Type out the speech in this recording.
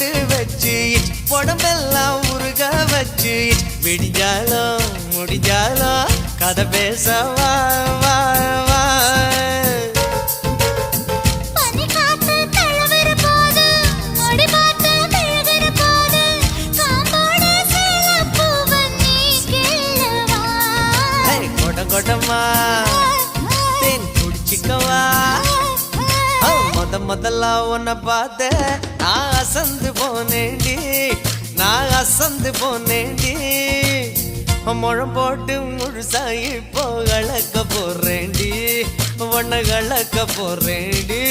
போட்டு வச்சு உடம்பெல்லாம் உருக வச்சு விடிஞ்சாலும் முடிஞ்சாலும் கதை பேச வா வா வா கொடமா தேன் குடிச்சிக்கவா முதல்ல உன்னை பார்த்த நான் அசந்து போனேண்டி நான் அசந்து போனேண்டி முழம் போட்டு முழுசாயி இப்போ கலக்க போறேண்டி உன்னை கலக்க போறேண்டி